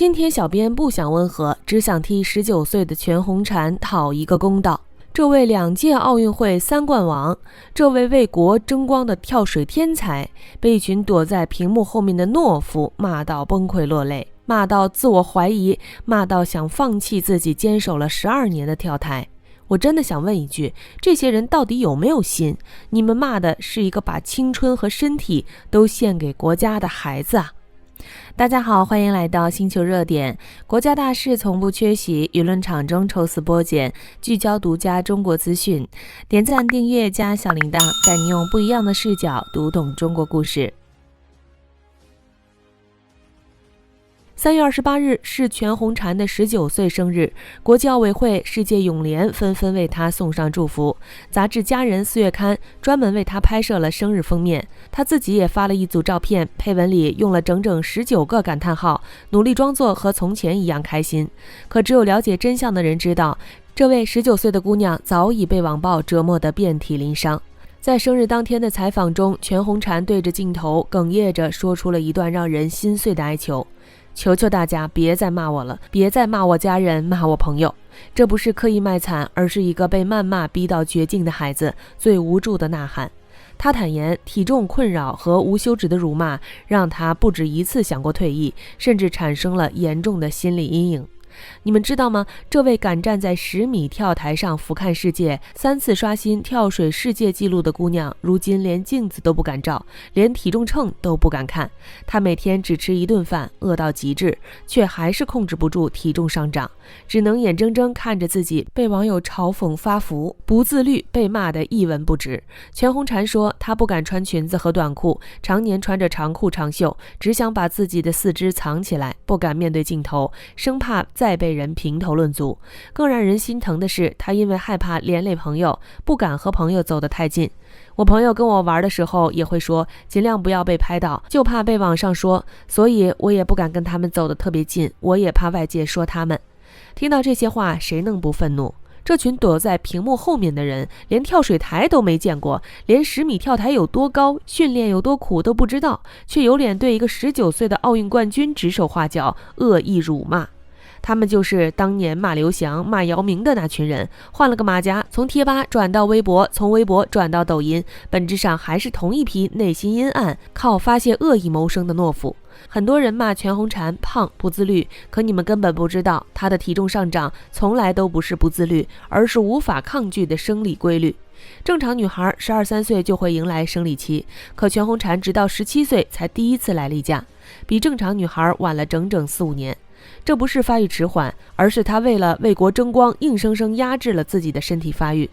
今天小編不想溫和，只想替19歲的全紅嬋討一個公道。這位2屆奧運會3冠王，這位為國爭光的跳水天才，被一群躲在屏幕後面的懦夫罵到崩潰落淚，罵到自我懷疑，罵到想放棄自己堅守了12年的跳台。我真的想問一句，這些人到底有沒有心？你們罵的是一個把青春和身體都獻給國家的孩子啊！大家好，歡迎來到星球熱點。國家大事從不缺席，輿論場中抽絲剝繭，聚焦獨家中國資訊。點讚、訂閱加小鈴鐺，帶你用不一樣的視角讀懂中國故事。3月28日是全紅嬋的19歲生日，國際奧委會、世界泳聯紛紛為她送上祝福。雜誌《家人》4月刊專門為她拍攝了生日封面，她自己也發了一組照片，配文裡用了整整19個感嘆號，努力裝作和從前一樣開心。可只有了解真相的人知道，這位19歲的姑娘早已被網暴折磨得遍體鱗傷。在生日當天的採訪中，全紅嬋對着鏡頭哽咽着說出了一段讓人心碎的哀求。求求大家別再罵我了，別再罵我家人，罵我朋友。這不是刻意賣慘，而是一個被謾罵逼到絕境的孩子最無助的吶喊。他坦言，體重困擾和無休止的辱罵讓他不止一次想過退役，甚至產生了嚴重的心理陰影。你們知道嗎？這位敢站在10米跳台上俯瞰世界，3次刷新跳水世界紀錄的姑娘，如今連鏡子都不敢照，連體重秤都不敢看。她每天只吃1頓飯，餓到極致，卻還是控制不住體重上漲，只能眼睜睜看着自己被網友嘲諷發福，不自律被罵得一文不值。全紅嬋說，她不敢穿裙子和短褲，常年穿着長褲長袖，只想把自己的4肢藏起來，不敢面對鏡頭，生怕再被人评頭論足。更讓人心疼的是，他因為害怕連累朋友，不敢和朋友走得太近。我朋友跟我玩的時候也會說，盡量不要被拍到，就怕被網上說，所以我也不敢跟他們走得特別近，我也怕外界說他們。聽到這些話，誰能不憤怒？這群躲在屏幕後面的人，連跳水台都沒見過，連10米跳台有多高，訓練有多苦都不知道，卻有臉對一個19歲的奧運冠軍指手畫腳，惡意辱罵。他們就是當年罵劉翔、罵姚明的那群人，換了個馬甲，從貼吧轉到微博，從微博轉到抖音，本質上還是同一批內心陰暗、靠發洩惡意謀生的懦夫。很多人罵全紅嬋胖不自律，可你們根本不知道，她的體重上漲從來都不是不自律，而是無法抗拒的生理規律。正常女孩12、13歲就會迎來生理期，可全紅嬋直到17歲才第一次來例假，比正常女孩晚了整整4、5年。這不是發育遲緩，而是她為了為國爭光，硬生生壓制了自己的身體發育。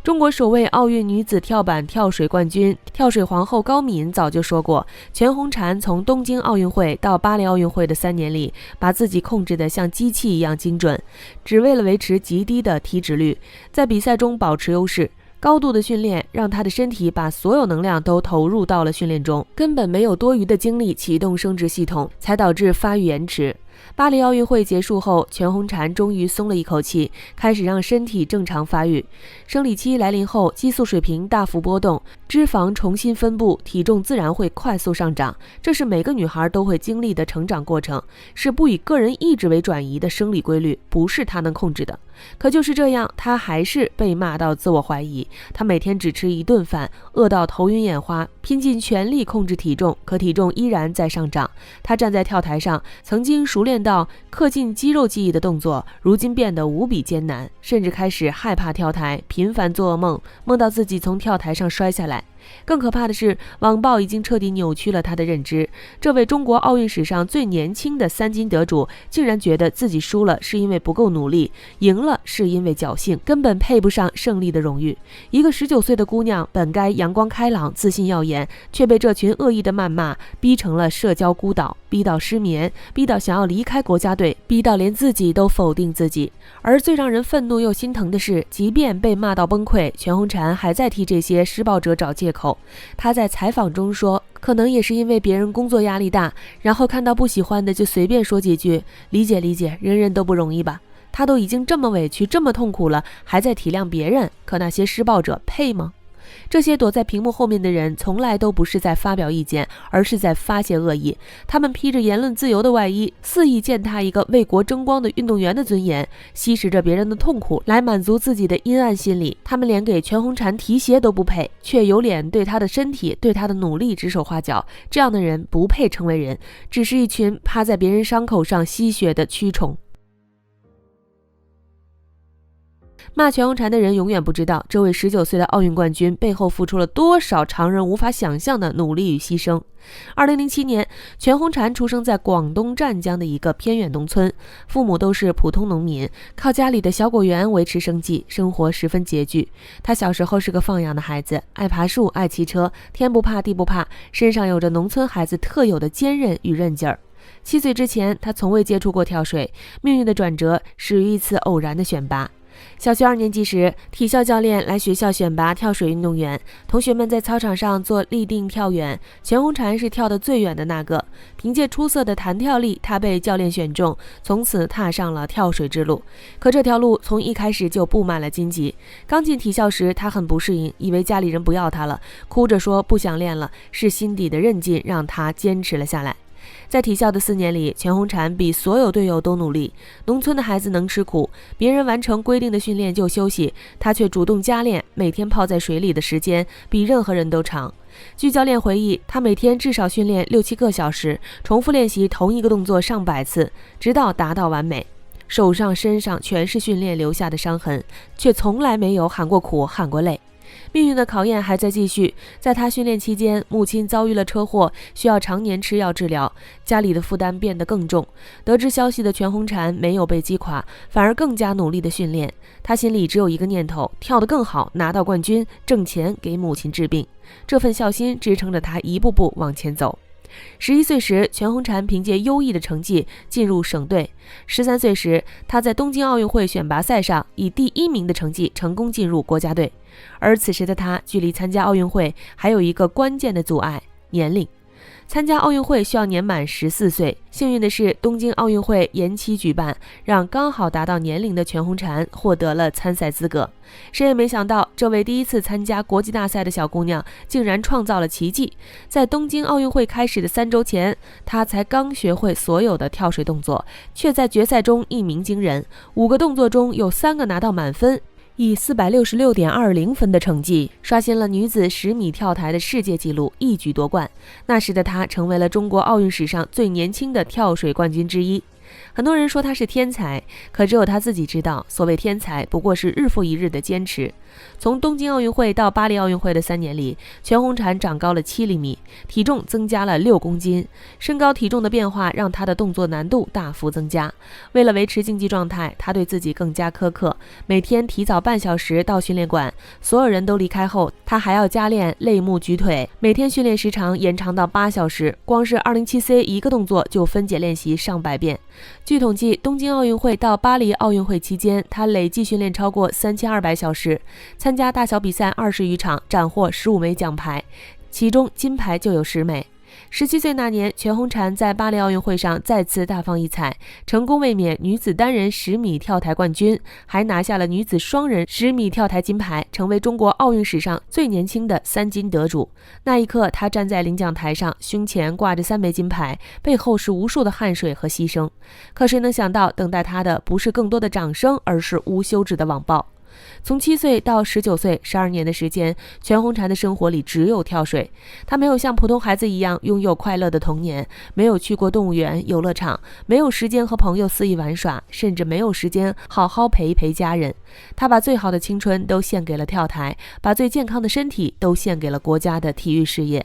中國首位奧運女子跳板跳水冠軍、跳水皇后高敏早就說過，全紅嬋從東京奧運會到巴黎奧運會的3年裡，把自己控制得像機器一樣精準，只為了維持極低的體脂率，在比賽中保持優勢。高度的訓練讓他的身體把所有能量都投入到了訓練中，根本沒有多餘的精力啟動生殖系統，才導致發育延遲。巴黎奧運會結束後，全紅嬋終於鬆了一口氣，開始讓身體正常發育。生理期來臨後，激素水平大幅波動，脂肪重新分布，體重自然會快速上漲。這是每個女孩都會經歷的成長過程，是不以個人意志為轉移的生理規律，不是她能控制的。可就是這樣，她還是被罵到自我懷疑。她每天只吃1頓飯，餓到頭暈眼花，拼盡全力控制體重，可體重依然在上漲。她站在跳台上，曾經熟練到刻進肌肉記憶的動作，如今變得無比艱難，甚至開始害怕跳台，頻繁做噩夢，夢到自己從跳台上摔下來。更可怕的是，網暴已經徹底扭曲了他的認知。這位中國奧運史上最年輕的3金得主，竟然覺得自己輸了是因為不夠努力，贏了是因為僥倖，根本配不上勝利的榮譽。一個19歲的姑娘，本該陽光開朗、自信耀眼，卻被這群惡意的謾罵逼成了社交孤島，逼到失眠，逼到想要離開國家隊，逼到連自己都否定自己。而最讓人憤怒又心疼的是，即便被罵到崩潰，全紅嬋還在替這些施暴者找借口。他在採訪中說，可能也是因為別人工作壓力大，然後看到不喜歡的就隨便說幾句，理解理解，人人都不容易吧。他都已經這麼委屈，這麼痛苦了，還在體諒別人，可那些施暴者配嗎？這些躲在屏幕後面的人從來都不是在發表意見，而是在發洩惡意。他們披着言論自由的外衣，肆意踐踏一個為國爭光的運動員的尊嚴，吸食着別人的痛苦來滿足自己的陰暗心理。他們連給全紅嬋提鞋都不配，卻有臉對他的身體、對他的努力指手畫腳。這樣的人不配稱為人，只是一群趴在別人傷口上吸血的蛆蟲。罵全紅嬋的人永遠不知道，這位19歲的奧運冠軍背後付出了多少常人無法想象的努力與犧牲。2007年，全紅嬋出生在廣東湛江的一個偏遠農村，父母都是普通農民，靠家裡的小果園維持生計，生活十分拮據。他小時候是個放養的孩子，愛爬樹，愛騎車，天不怕地不怕，身上有着農村孩子特有的堅韌與韌勁兒。7歲之前，他從未接觸過跳水，命運的轉折始於一次偶然的選拔。小學2年級時，體校教練來學校選拔跳水運動員，同學們在操場上做立定跳遠，全紅嬋是跳得最遠的那個。憑借出色的彈跳力，他被教練選中，從此踏上了跳水之路。可這條路從一開始就布滿了荊棘。剛進體校時，他很不適應，以為家裡人不要他了，哭着說不想練了，是心底的韌勁讓他堅持了下來。在體校的4年裡，全紅嬋比所有隊友都努力。農村的孩子能吃苦，別人完成規定的訓練就休息，他卻主動加練，每天泡在水裡的時間比任何人都長。據教練回憶，他每天至少訓練6-7個小時，重複練習同一個動作上百次，直到達到完美。手上身上全是訓練留下的傷痕，卻從來沒有喊過苦，喊過累。命運的考驗還在繼續，在他訓練期間，母親遭遇了車禍，需要常年吃藥治療，家裡的負擔變得更重。得知消息的全紅嬋沒有被擊垮，反而更加努力的訓練。他心裡只有一個念頭，跳得更好，拿到冠軍，掙錢給母親治病。這份孝心支撐着他一步步往前走。11歲時，全紅嬋憑借優異的成績進入省隊。13歲時，他在東京奧運會選拔賽上以第1名的成績成功進入國家隊。而此時的他，距離參加奧運會還有一個關鍵的阻礙——年齡。參加奧運會需要年滿14歲。幸運的是，東京奧運會延期舉辦，讓剛好達到年齡的全紅嬋獲得了參賽資格。誰也沒想到，這位第一次參加國際大賽的小姑娘竟然創造了奇蹟。在東京奧運會開始的3週前，她才剛學會所有的跳水動作，卻在決賽中一鳴驚人，5個動作中有3個拿到滿分。以466.20分的成績刷新了女子10米跳台的世界紀錄，一舉奪冠。那時的她成為了中國奧運史上最年輕的跳水冠軍之一。很多人說她是天才，可只有她自己知道，所謂天才不過是日復一日的堅持。從東京奧運會到巴黎奧運會的3年裡，全紅嬋長高了7厘米，體重增加了6公斤。身高體重的變化讓她的動作難度大幅增加。為了維持競技狀態，她對自己更加苛刻，每天提早半小時到訓練館，所有人都離開後，她還要加練類目舉腿，每天訓練時長延長到8小時，光是 207C 一個動作就分解練習上百遍。據統計，東京奧運會到巴黎奧運會期間，她累計訓練超過3200小時，參加大小比賽20餘場，斬獲15枚獎牌，其中金牌就有10枚。17歲那年，全紅嬋在巴黎奧運會上再次大放異彩，成功衛冕女子單人10米跳台冠軍，還拿下了女子雙人10米跳台金牌，成為中國奧運史上最年輕的3金得主。那一刻，她站在領獎台上，胸前掛着3枚金牌，背後是無數的汗水和犧牲。可誰能想到，等待她的不是更多的掌聲，而是無休止的網暴。從7歲到19歲，12年的時間，全紅嬋的生活裡只有跳水。她沒有像普通孩子一樣擁有快樂的童年，沒有去過動物園、遊樂場，沒有時間和朋友肆意玩耍，甚至沒有時間好好陪一陪家人。她把最好的青春都獻給了跳台，把最健康的身體都獻給了國家的體育事業。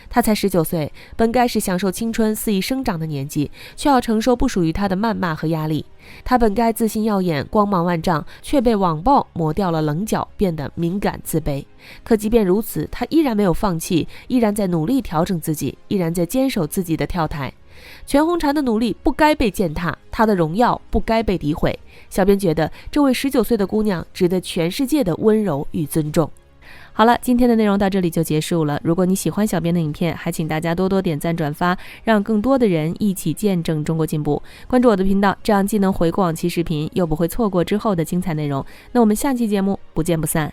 他才19歲，本該是享受青春肆意生長的年紀，卻要承受不屬於他的謾罵和壓力。他本該自信耀眼、光芒萬丈，卻被網暴磨掉了稜角，變得敏感自卑。可即便如此，他依然沒有放棄，依然在努力調整自己，依然在堅守自己的跳台。全紅嬋的努力不該被踐踏，她的榮耀不該被詆毀。小編覺得，這位19歲的姑娘值得全世界的溫柔與尊重。好了，今天的內容到這裡就結束了。如果你喜歡小編的影片，還請大家多多點讚轉發，讓更多的人一起見證中國進步。關注我的頻道，這樣既能回顧往期視頻，又不會錯過之後的精彩內容。那我們下期節目不見不散。